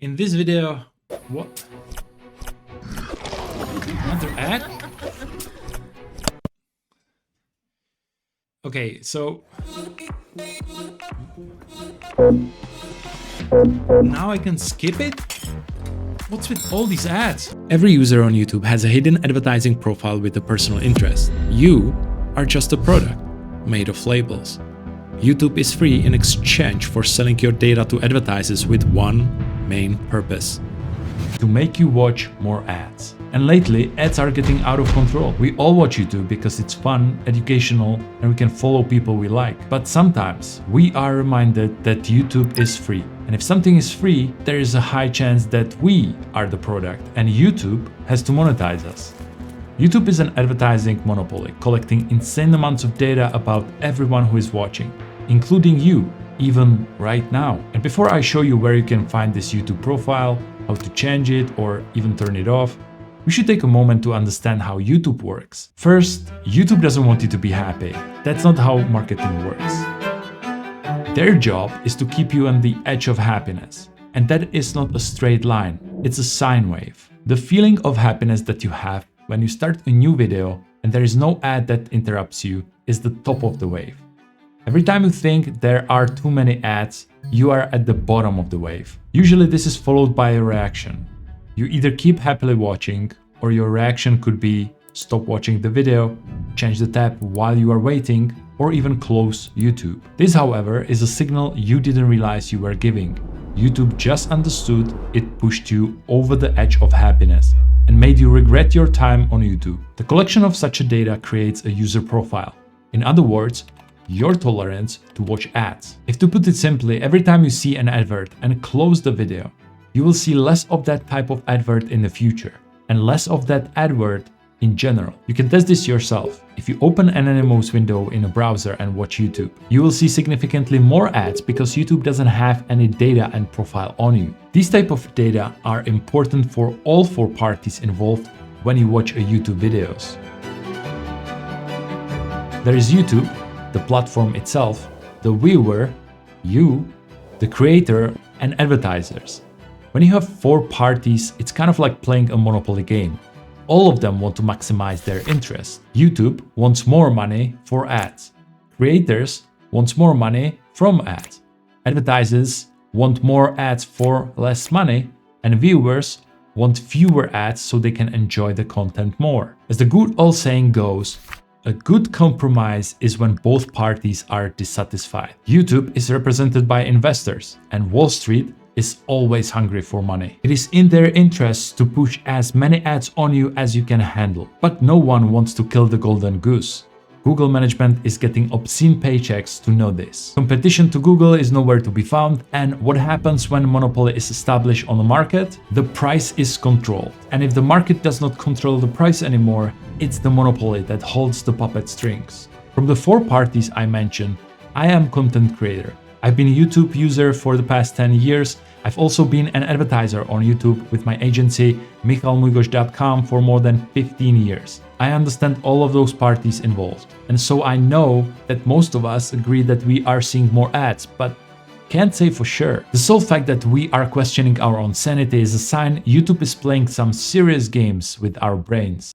In this video, what? Another ad? Okay, so now I can skip it? What's with all these ads? Every user on YouTube has a hidden advertising profile with a personal interest. You are just a product made of labels. YouTube is free in exchange for selling your data to advertisers with one main purpose: to make you watch more ads. And lately, ads are getting out of control. We all watch YouTube because it's fun, educational, and we can follow people we like. But sometimes we are reminded that YouTube is free. And if something is free, there is a high chance that we are the product and YouTube has to monetize us. YouTube is an advertising monopoly, collecting insane amounts of data about everyone who is watching, including you, even right now. And before I show you where you can find this YouTube profile, how to change it or even turn it off, we should take a moment to understand how YouTube works. First, YouTube doesn't want you to be happy. That's not how marketing works. Their job is to keep you on the edge of happiness. And that is not a straight line, it's a sine wave. The feeling of happiness that you have when you start a new video and there is no ad that interrupts you is the top of the wave. Every time you think there are too many ads, you are at the bottom of the wave. Usually this is followed by a reaction. You either keep happily watching, or your reaction could be stop watching the video, change the tab while you are waiting, or even close YouTube. This, however, is a signal you didn't realize you were giving. YouTube just understood it pushed you over the edge of happiness and made you regret your time on YouTube. The collection of such a data creates a user profile. In other words, your tolerance to watch ads. If to put it simply, every time you see an advert and close the video, you will see less of that type of advert in the future and less of that advert in general. You can test this yourself. If you open an anonymous window in a browser and watch YouTube, you will see significantly more ads because YouTube doesn't have any data and profile on you. These type of data are important for all four parties involved when you watch a YouTube videos. There is YouTube, the platform itself, the viewer, you, the creator, and advertisers. When you have four parties, it's kind of like playing a Monopoly game. All of them want to maximize their interest. YouTube wants more money for ads. Creators want more money from ads. Advertisers want more ads for less money. And viewers want fewer ads so they can enjoy the content more. As the good old saying goes, a good compromise is when both parties are dissatisfied. YouTube is represented by investors, and Wall Street is always hungry for money. It is in their interests to push as many ads on you as you can handle. But no one wants to kill the golden goose. Google management is getting obscene paychecks to know this. Competition to Google is nowhere to be found, and what happens when a monopoly is established on the market? The price is controlled. And if the market does not control the price anymore, it's the monopoly that holds the puppet strings. From the four parties I mentioned, I am content creator. I've been a YouTube user for the past 10 years. I've also been an advertiser on YouTube with my agency michalmujgosz.com for more than 15 years. I understand all of those parties involved. And so I know that most of us agree that we are seeing more ads, but can't say for sure. The sole fact that we are questioning our own sanity is a sign YouTube is playing some serious games with our brains.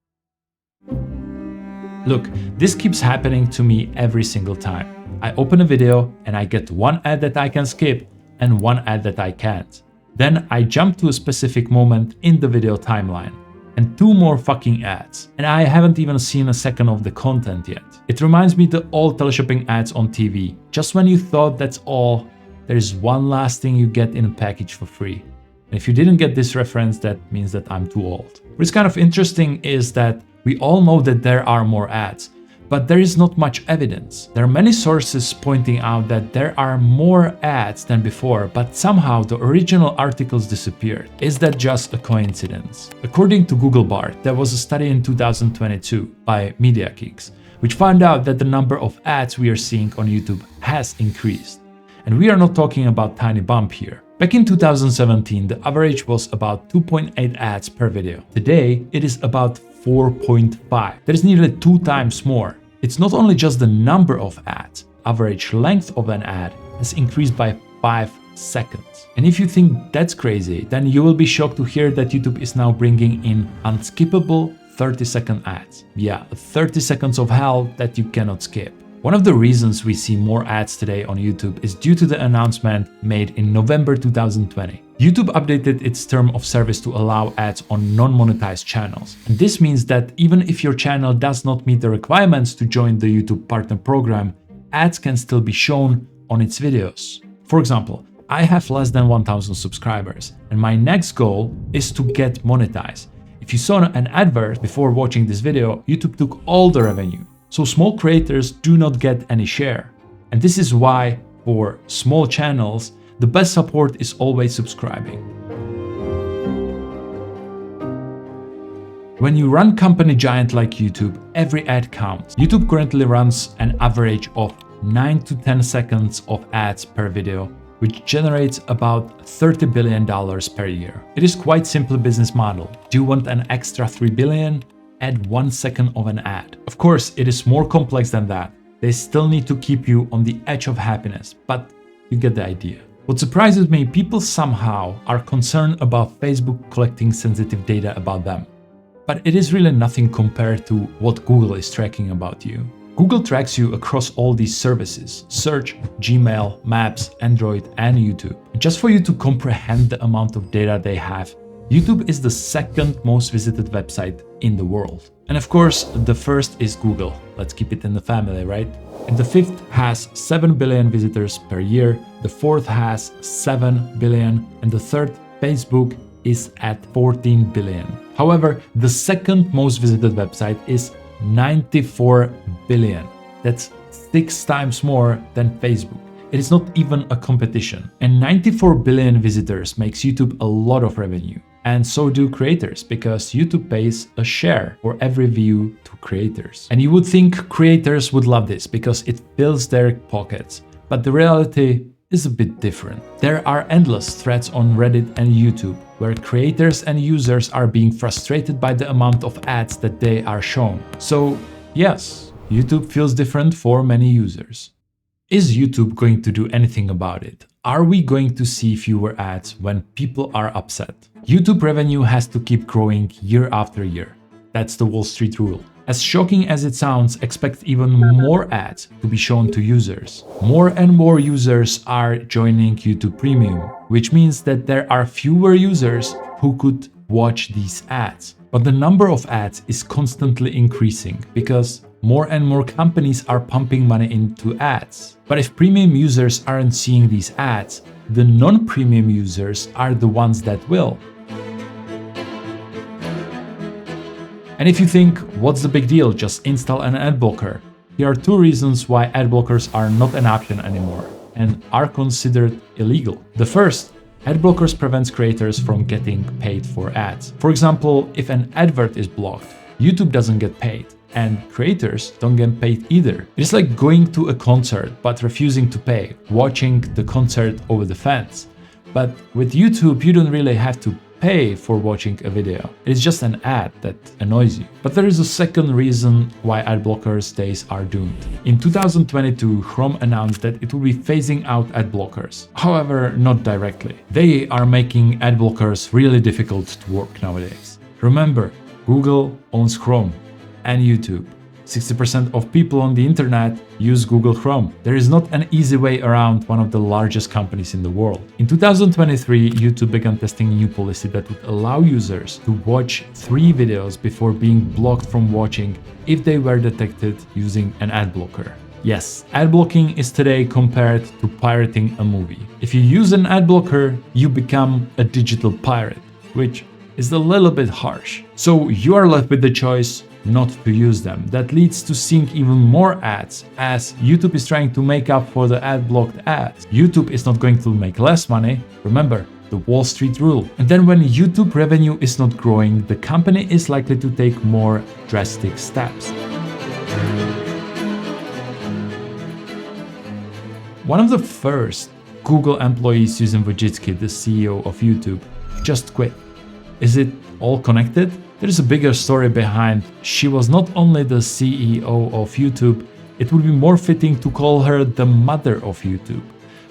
Look, this keeps happening to me every single time. I open a video and I get one ad that I can skip and one ad that I can't. Then I jump to a specific moment in the video timeline and two more fucking ads. And I haven't even seen a second of the content yet. It reminds me the old teleshopping ads on TV. Just when you thought that's all, there is one last thing you get in a package for free. And if you didn't get this reference, that means that I'm too old. What's kind of interesting is that we all know that there are more ads, but there is not much evidence. There are many sources pointing out that there are more ads than before, but somehow the original articles disappeared. Is that just a coincidence? According to Google Bard, there was a study in 2022 by Media Geeks, which found out that the number of ads we are seeing on YouTube has increased. And we are not talking about tiny bump here. Back in 2017, the average was about 2.8 ads per video. Today, it is about 4.5. That is nearly 2 times more. It's not only just the number of ads. Average length of an ad has increased by 5 seconds. And if you think that's crazy, then you will be shocked to hear that YouTube is now bringing in unskippable 30-second ads. Yeah, 30 seconds of hell that you cannot skip. One of the reasons we see more ads today on YouTube is due to the announcement made in November 2020. YouTube updated its term of service to allow ads on non-monetized channels. And this means that even if your channel does not meet the requirements to join the YouTube Partner Program, ads can still be shown on its videos. For example, I have less than 1,000 subscribers, and my next goal is to get monetized. If you saw an advert before watching this video, YouTube took all the revenue. So small creators do not get any share. And this is why, for small channels, the best support is always subscribing. When you run company giant like YouTube, every ad counts. YouTube currently runs an average of 9 to 10 seconds of ads per video, which generates about $30 billion per year. It is quite simple business model. Do you want an extra $3 billion? Add 1 second of an ad. Of course, it is more complex than that. They still need to keep you on the edge of happiness, but you get the idea. What surprises me, people somehow are concerned about Facebook collecting sensitive data about them. But it is really nothing compared to what Google is tracking about you. Google tracks you across all these services: Search, Gmail, Maps, Android, and YouTube. Just for you to comprehend the amount of data they have, YouTube is the second most visited website in the world. And of course, the first is Google. Let's keep it in the family, right? And the fifth has 7 billion visitors per year, the fourth has 7 billion, and the third, Facebook, is at 14 billion. However, the second most visited website is 94 billion. That's 6 times more than Facebook. It is not even a competition. And 94 billion visitors makes YouTube a lot of revenue. And so do creators, because YouTube pays a share for every view to creators. And you would think creators would love this because it fills their pockets. But the reality is a bit different. There are endless threads on Reddit and YouTube where creators and users are being frustrated by the amount of ads that they are shown. So yes, YouTube feels different for many users. Is YouTube going to do anything about it? Are we going to see fewer ads when people are upset? YouTube revenue has to keep growing year after year. That's the Wall Street rule. As shocking as it sounds, expect even more ads to be shown to users. More and more users are joining YouTube Premium, which means that there are fewer users who could watch these ads. But the number of ads is constantly increasing because more and more companies are pumping money into ads. But if premium users aren't seeing these ads, the non-premium users are the ones that will. And if you think, what's the big deal, just install an ad blocker? Here are 2 reasons why ad blockers are not an option anymore and are considered illegal. The first, ad blockers prevents creators from getting paid for ads. For example, if an advert is blocked, YouTube doesn't get paid, and creators don't get paid either. It's like going to a concert but refusing to pay, watching the concert over the fence. But with YouTube, you don't really have to pay for watching a video. It's just an ad that annoys you. But there is a second reason why ad blockers days are doomed. In 2022, Chrome announced that it will be phasing out ad blockers. However, not directly. They are making ad blockers really difficult to work nowadays. Remember, Google owns Chrome and YouTube. 60% of people on the internet use Google Chrome. There is not an easy way around one of the largest companies in the world. In 2023, YouTube began testing a new policy that would allow users to watch 3 videos before being blocked from watching if they were detected using an ad blocker. Yes, ad blocking is today compared to pirating a movie. If you use an ad blocker, you become a digital pirate, which is a little bit harsh. So you are left with the choice not to use them. That leads to seeing even more ads, as YouTube is trying to make up for the ad blocked ads. YouTube is not going to make less money. Remember, the Wall Street rule. And then when YouTube revenue is not growing, the company is likely to take more drastic steps. One of the first Google employees, Susan Wojcicki, the CEO of YouTube, just quit. Is it all connected? There is a bigger story behind. She was not only the CEO of YouTube, it would be more fitting to call her the mother of YouTube.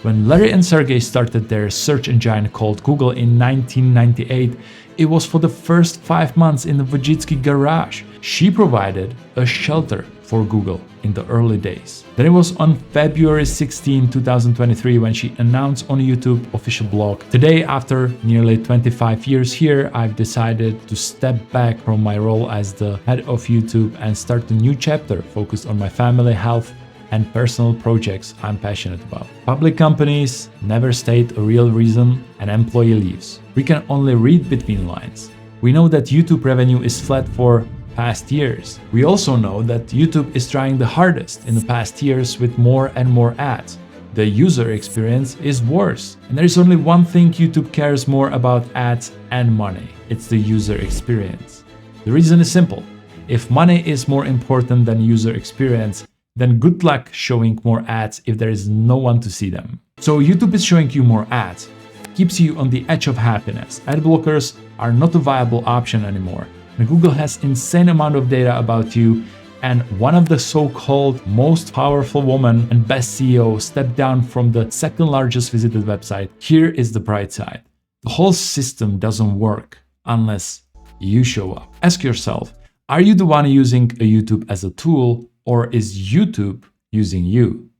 When Larry and Sergey started their search engine called Google in 1998, it was for the first 5 months in the Wojcicki garage. She provided a shelter for Google in the early days. Then it was on February 16, 2023 when she announced on YouTube official blog, "Today, after nearly 25 years here, I've decided to step back from my role as the head of YouTube and start a new chapter focused on my family, health, and personal projects I'm passionate about." Public companies never state a real reason an employee leaves. We can only read between lines. We know that YouTube revenue is flat for past years. We also know that YouTube is trying the hardest in the past years with more and more ads. The user experience is worse. And there is only one thing YouTube cares more about ads and money. It's the user experience. The reason is simple. If money is more important than user experience, then good luck showing more ads if there is no one to see them. So YouTube is showing you more ads, keeps you on the edge of happiness. Ad blockers are not a viable option anymore. And Google has insane amount of data about you, and one of the so-called most powerful women and best CEO stepped down from the second largest visited website. Here is the bright side. The whole system doesn't work unless you show up. Ask yourself, are you the one using a YouTube as a tool, or is YouTube using you?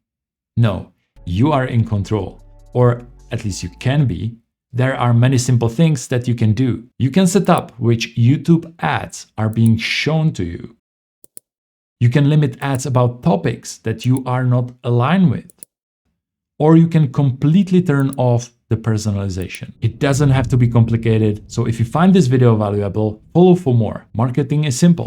No, you are in control, or at least you can be. There are many simple things that you can do. You can set up which YouTube ads are being shown to you. You can limit ads about topics that you are not aligned with. Or you can completely turn off the personalization. It doesn't have to be complicated, so if you find this video valuable, follow for more. Marketing is simple.